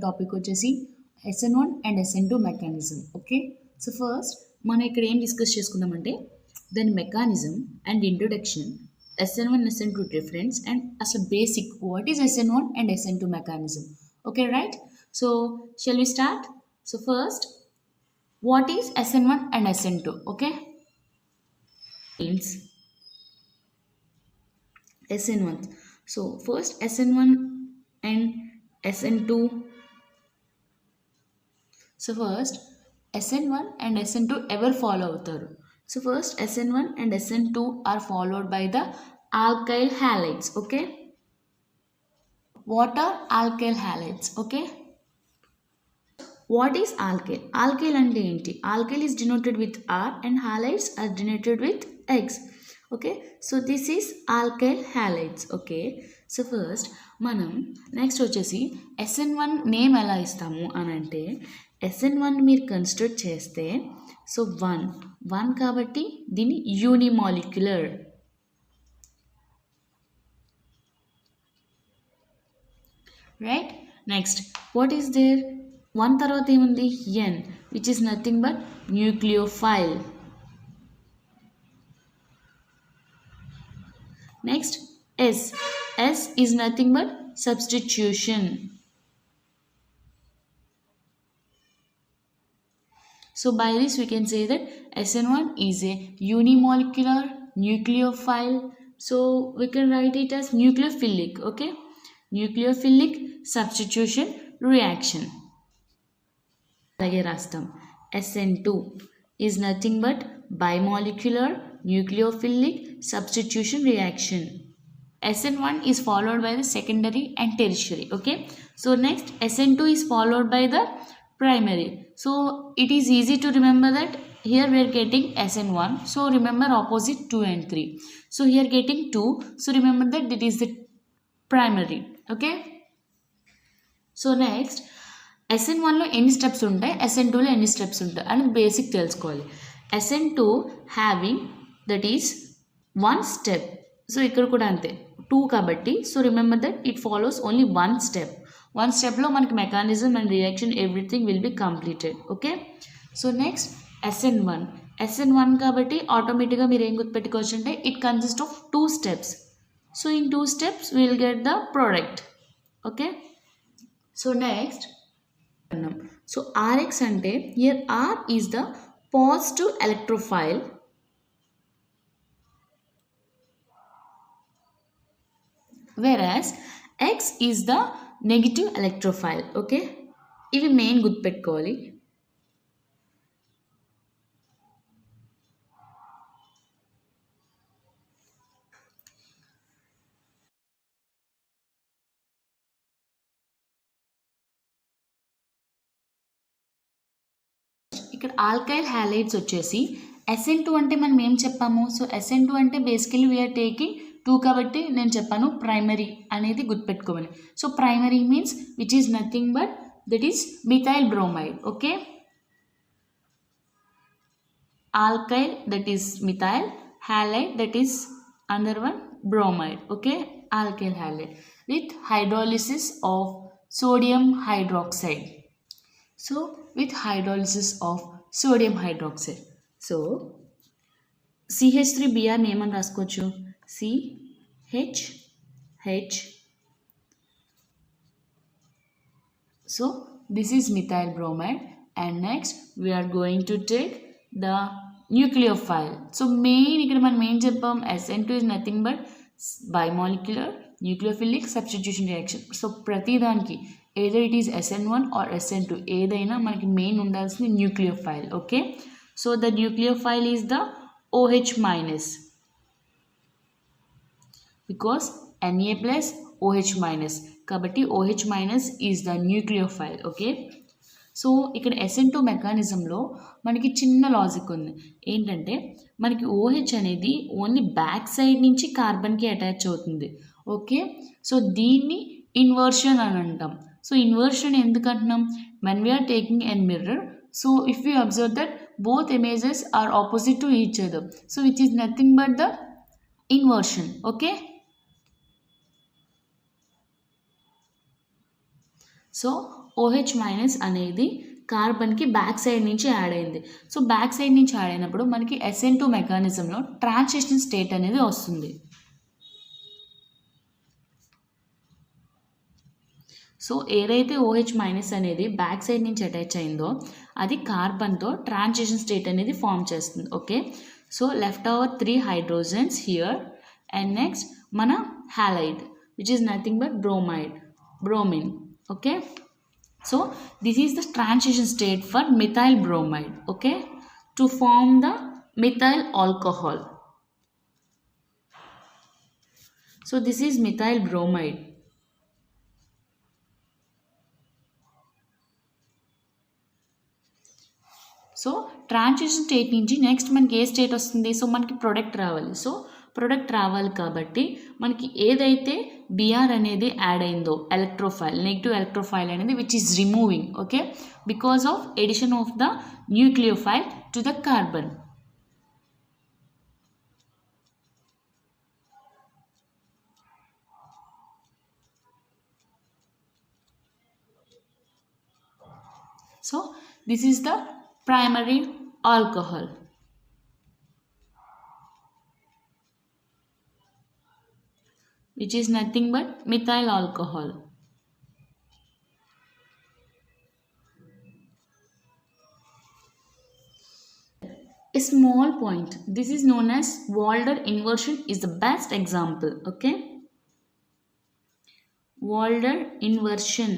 Topic వచ్చేసి SN1 and SN2 mechanism. Okay, so first మనం ఇక్కడ ఏం డిస్కస్ చేసుకుందామంటే దాని mechanism and introduction, SN1 SN2 difference and అసలు basic what is SN1 and SN2 mechanism. Okay right, so shall we start. So first what is SN1 and SN2? Okay, means SN1. So first SN1 and SN2. So first SN1 and SN2 ever follow అవుతారు. So first SN1 and SN2 are followed by the alkyl halides. Okay, what are alkyl halides? Okay, what is alkyl? Alkyl అంటే ఏంటి? Alkyl is denoted with R and halides are denoted with X. Okay, so this is alkyl halides. Okay, so first మనం next వచ్చేసి SN1 name ఎలా ఇస్తాము అని అంటే SN1 మీరు consider చేస్తే సో వన్ కాబట్టి దీన్ని unimolecular. Right, next what is there? One తర్వాత ఏముంది? N, which is nothing but nucleophile. Next S is nothing but substitution. So by this we can say that SN1 is a unimolecular nucleophile. So we can write it as nucleophilic. Okay, nucleophilic substitution reaction. అలాగే రాస్తాం SN2 is nothing but bimolecular nucleophilic substitution reaction. SN1 is followed by the secondary and tertiary. Okay, so next SN2 is followed by the primary. So it is easy to remember that here we are getting SN1, so remember opposite 2 and 3. So here getting 2, so remember that it is the primary. Okay, so next SN1 లో ఎన్ని steps ఉంటాయి, SN2 లో ఎన్ని steps ఉంటాయి అని basic తెలుసుకోవాలి. SN2 having that is 1 step. So ఇక్కడ కూడా అంతే 2 కాబట్టి so remember that it follows only 1 step. 1 స్టెప్లో మనకి mechanism and reaction everything will be completed. Okay, so next SN1 కాబట్టి ఆటోమేటిక్గా మీరు ఏం గుర్తుపెట్టుకోవచ్చు అంటే it consist of 2 steps. So in 2 steps will get the product. Okay, so next so RX అంటే here R is the positive electrophile, whereas X is the negative electrophile. Okay, ఇవి main గుర్తుపెట్టుకోవాలి. ఇక్కడ ఆల్కైల్ హ్యాలైడ్స్ వచ్చేసి SN2 అంటే మనం ఏం చెప్పాము? So SN2 అంటే బేసికలీ వీఆర్ టేకింగ్ 2 కాబట్టి నేను చెప్పాను ప్రైమరీ అనేది గుర్తుపెట్టుకోవాలి. So primary means which is nothing but that is methyl bromide. Okay, alkyl that is methyl, halide that is another one bromide. Okay, alkyl halide with hydrolysis of sodium hydroxide. So with hydrolysis of sodium hydroxide. So CH3Br నేమని రాసుకోవచ్చు, CHH. So this is methyl bromide and next we are going to take the nucleophile. So main ఇక్కడ మనం ఏం చెప్పాం? SN2 is nothing but bimolecular nucleophilic substitution reaction. So ప్రతిదానికి either it is SN1 or SN2 ఏదైనా మనకి main ఉండాల్సింది nucleophile. Okay, so the nucleophile is the OH minus because Na plus OH minus కాబట్టి OH minus is the nucleophile. Okay, so ఇక్కడ SN2 మెకానిజంలో మనకి చిన్న logic ఉంది. ఏంటంటే మనకి OH అనేది ఓన్లీ బ్యాక్ సైడ్ నుంచి కార్బన్కి అటాచ్ అవుతుంది. ఓకే, సో దీన్ని ఇన్వర్షన్ అని అంటాం. సో ఇన్వర్షన్ ఎందుకు అంటున్నాం? when we are taking a mirror, so if we observe that both images are opposite to each other, so which is nothing but the inversion. Okay, So OH minus అనేది కార్బన్కి back side నుంచి add అయింది. So back side నుంచి add అయినప్పుడు మనకి SN2 మెకానిజంలో transition state అనేది వస్తుంది. So ఏదైతే OH minus అనేది బ్యాక్ సైడ్ నుంచి అటాచ్ అయిందో అది కార్బన్తో ట్రాన్సిషన్ స్టేట్ అనేది ఫామ్ చేస్తుంది. Okay, so left over 3 hydrogens here and next మన halide which is nothing but bromine. Okay, so this is the transition state for methyl bromide, okay, to form the methyl alcohol. So this is methyl bromide. So transition state నుంచి next మనకి ఏ state వస్తుంది? So మనకి product రావాలి. So product రావాలి కాబట్టి మనకి ఏదైతే BR అనేది యాడ్ అయిందో ఎలక్ట్రోఫైల్, నెగిటివ్ ఎలక్ట్రోఫైల్ అనేది which is removing, okay, because of addition of the nucleophile to the carbon. So this is the primary alcohol. Which is nothing but methyl alcohol. A small point. This is known as Walder inversion is the best example. Okay. Walder inversion.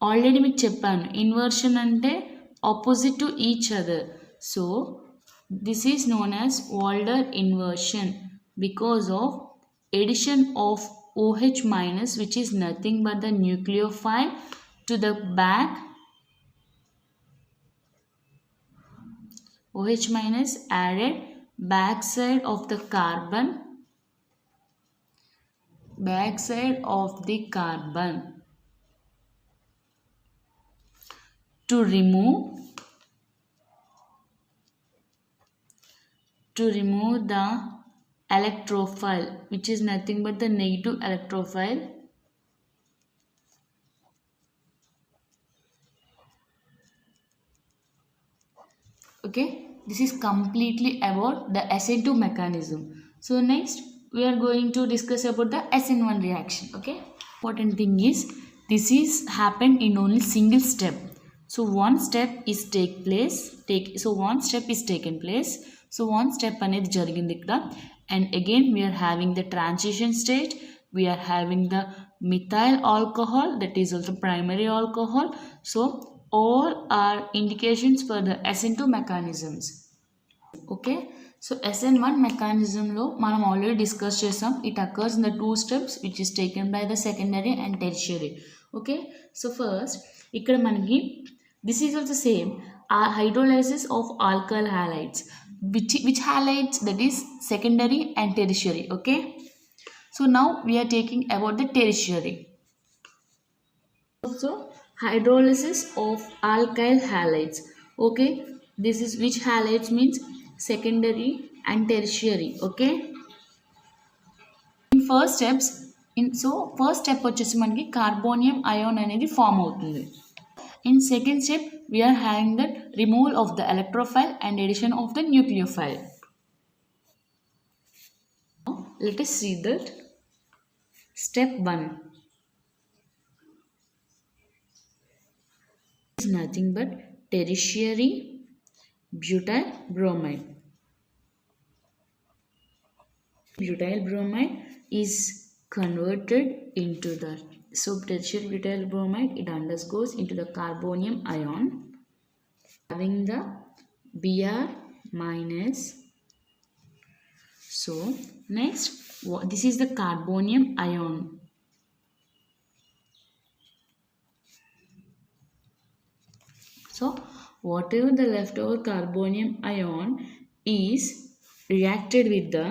Already మీకు చెప్పాను, inversion అంటే opposite to each other. So this is known as వాల్డర్ inversion because of addition of OH minus which is nothing but the nucleophile to the back. OH minus added backside of the carbon, to remove the electrophile which is nothing but the negative electrophile okay. This is completely about the SN2 mechanism. So next we are going to discuss about the SN1 reaction. Okay, important thing is this is happened in only single step. So one step is one step is taken place. So one step అనేది జరిగింది ఇక్కడ. And again we are having the transition state, we are having the methyl alcohol, that is also primary alcohol. So all are indications for the SN2 mechanisms. Okay, so SN1 mechanism లో మనం already discuss చేసాం. It occurs in the 2 steps which is taken by the secondary and tertiary. Okay, so first ఇక్కడ మనకి this is also same hydrolysis of alkyl halides. Which halides? That is secondary and tertiary. Okay, so now we are taking about the tertiary. So hydrolysis of alkyl halides. Okay, this is which halides means secondary and tertiary. Okay, in first steps first step వచ్చేసి మనకి carbonium ion అనేది form అవుతుంది. In second step we are having the removal of the electrophile and addition of the nucleophile. Now let us see that step 1 is nothing but tertiary butyl bromide. Butyl bromide is converted into the tertiary butyl bromide, it undergoes into the carbonium ion having the Br minus. So next this is the carbonium ion. So whatever the leftover carbonium ion is reacted with the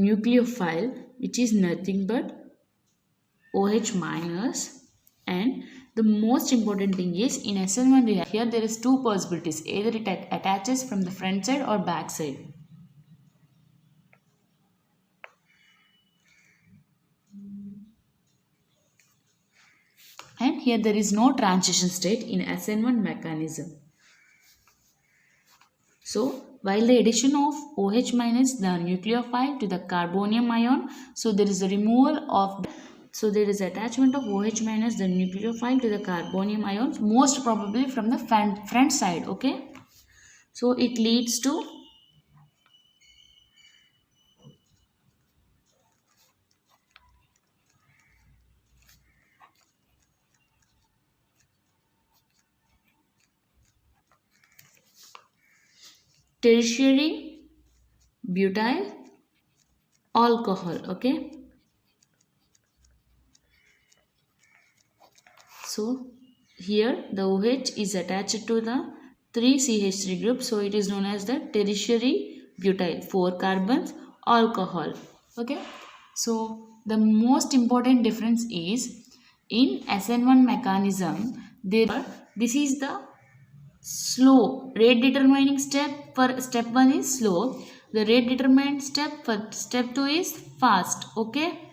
nucleophile which is nothing but OH minus, and The most important thing is in SN1 reaction, here there is two possibilities. Either it attaches from the front side or back side. And here there is no transition state in SN1 mechanism. So while the addition of OH minus the nucleophile to the carbonium ion, so there is a removal of there is attachment of OH minus the nucleophile to the carbonium ions, most probably from the front side. Okay, so it leads to tertiary butyl alcohol. Okay, so here the OH is attached to the 3CH3 group, so it is known as the tertiary butyl, 4 carbons alcohol. Okay, so the most important difference is in SN1 mechanism, this is the slow rate determining step. For step 1 is slow, the rate determined step for step 2 is fast. Okay,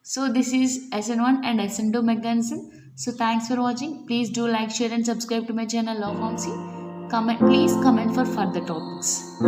so this is SN1 and SN2 mechanism. So thanks for watching. Please do like, share and subscribe to my channel Law Pharmacy. Please comment for further topics.